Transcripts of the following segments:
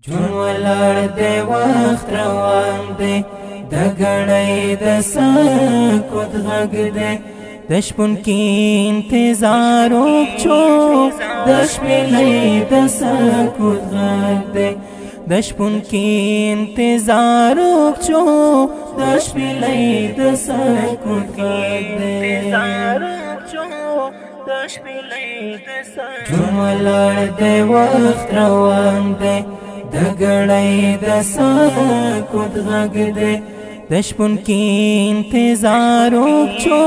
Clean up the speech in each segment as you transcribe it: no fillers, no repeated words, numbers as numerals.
جون ولار دے وقت روان دے دگڑائی د سکوت غگ دے دشپن کی انتظار اکچو دشپلی د سکوت غگ دے دشپن کی انتظار اکچو دشپلی د سکوت غگ دے جون ولار دے وقت روان دے دگڑائی د سکوت غگ دے دشپن کی انتظار اکچو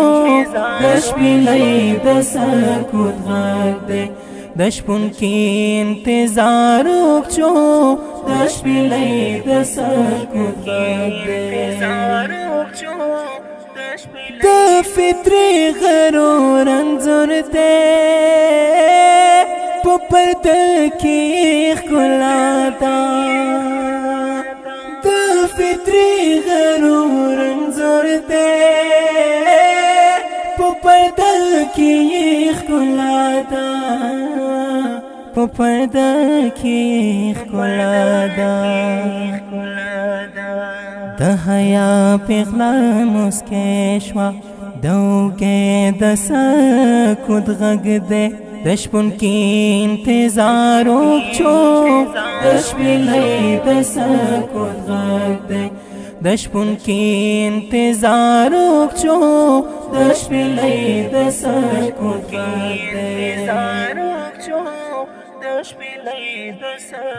دشپلی د سکوت غگ دے دشپن کی انتظار اکچو دشپلی د سکوت غگ دے د فطری غرور انظر دے پپرد کی خلا دا د فطری غرور انظر دے پپرد کی خلا دا پپرد کی خلا دا د حیا پیغلا مسکشوا دو کے د سکوت غگ دے دشپن کی انتظار اکچو دشپلی د سکوت غگ دے دشپن کی انتظار اکچو دشپلی د سکوت غگ دے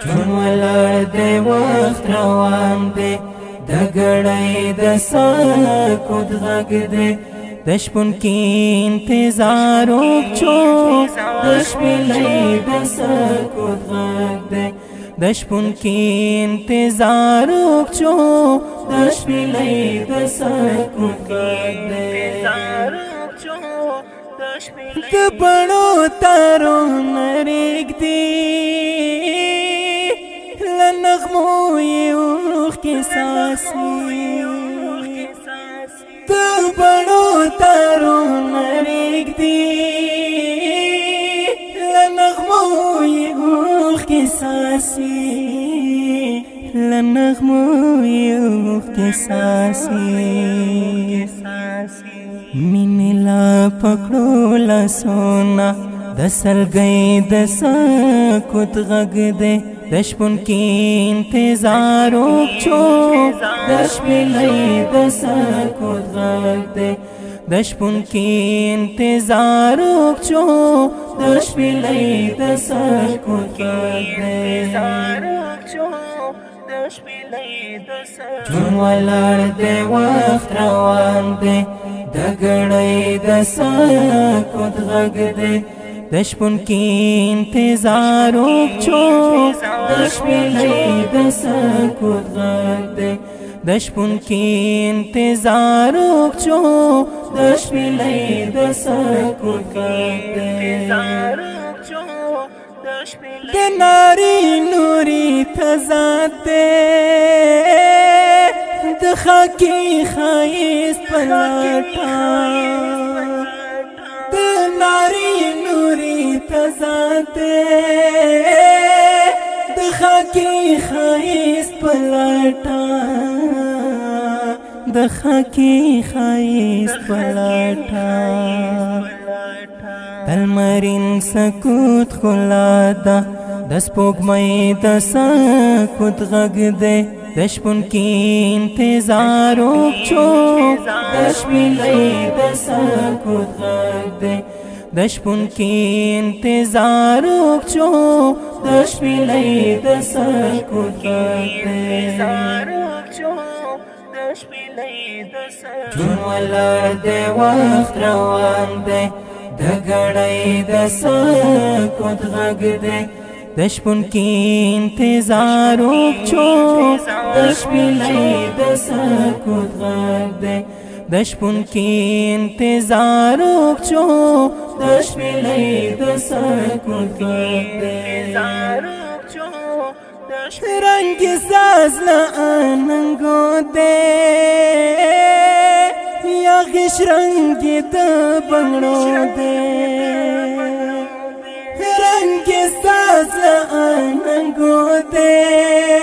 جون ولار دے وقت روان دے دگڑائی د سکوت غگ دے دشپن کی انتظار اکچو دشپلی د سکوت غگ دے دشپن کی انتظار اکچو دشپلی د سکوت غگ دے د بڑو تارو نریگ دی لنغمو یوخ کی ساسی د بڑو تارو نریگ دی لنغمو یوخ کی ساسی لنغمو یوخ کی ساسی مینی لا پکڑو لا سونا دسل گئی د سکوت غگ دے دشپن کی انتظار اکچو دشپلی د سکوت غگ دے دشپن کی انتظار اکچو دشپلی د سکوت غگ دے جون ولار دے وقت روان دے دگڑائی د سکوت غگ دے دشپن کی انتظار اکچو دشپلی د سکوت غگ دے دشپن کی انتظار اکچو دشپلی د سکوت غگ دے د ناری نوری تضاد دے د خاکی خائست پلاٹا د ناری نوری تضاد دے د خاکی خائست پلاٹا د خاکی خائست پلاٹا دلمرین سکوت خلا دا دسپوگمئی د سکوت غگ دے دشپن کی انتظار اکچو دشپلی د سکوت غگ دے دشپن کی انتظار اکچو دشپلی د سکوت غگ دے جون ولار دے وقت روان دے دگڑائی د سکوت غگ دے دشپن کی انتظار اکچو دشپلی د سکوت غگ دے دشپن کی انتظار اکچو دشپلی د سکوت غگ دے رنگ ساز لاننگو دے یا غش رنگ د بنگڑو دے رنگ ساز آنگو دے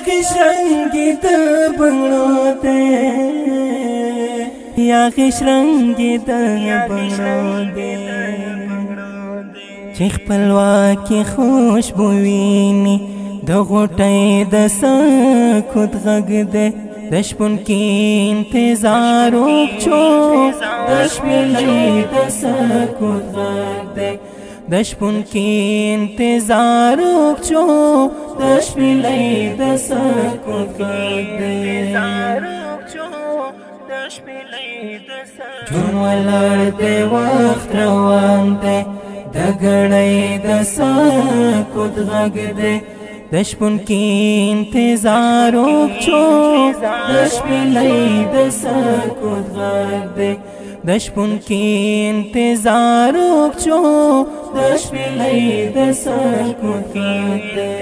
خش رنگی د بنگړو دې یا خش رنگی د بنگړو دې چې خپلواکي خوشبو ویني د غوټۍ د سکوت غږ دې د شپون کې انتظار وکړو د شپېلۍ د سکوت غږ دې د شپون کې انتظار وکړو د شپېلۍ د سکوت غږ دې جون ولاړ دی وخت روان دی د ګړۍ د سکوت غږ دی د شپون کې انتظار وکړو د شپېلۍ د سکوت غږ دی د شپون کې انتظار وکړو د شپېلۍ د سکوت غږ دی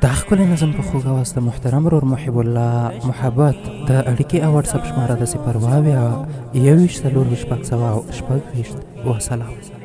دا ښکلی نظم په خوږ اواز د محترم ورور محب الله محبت د اړیکې او واتساپ شماره د 0 22 23 4 26 وسلام.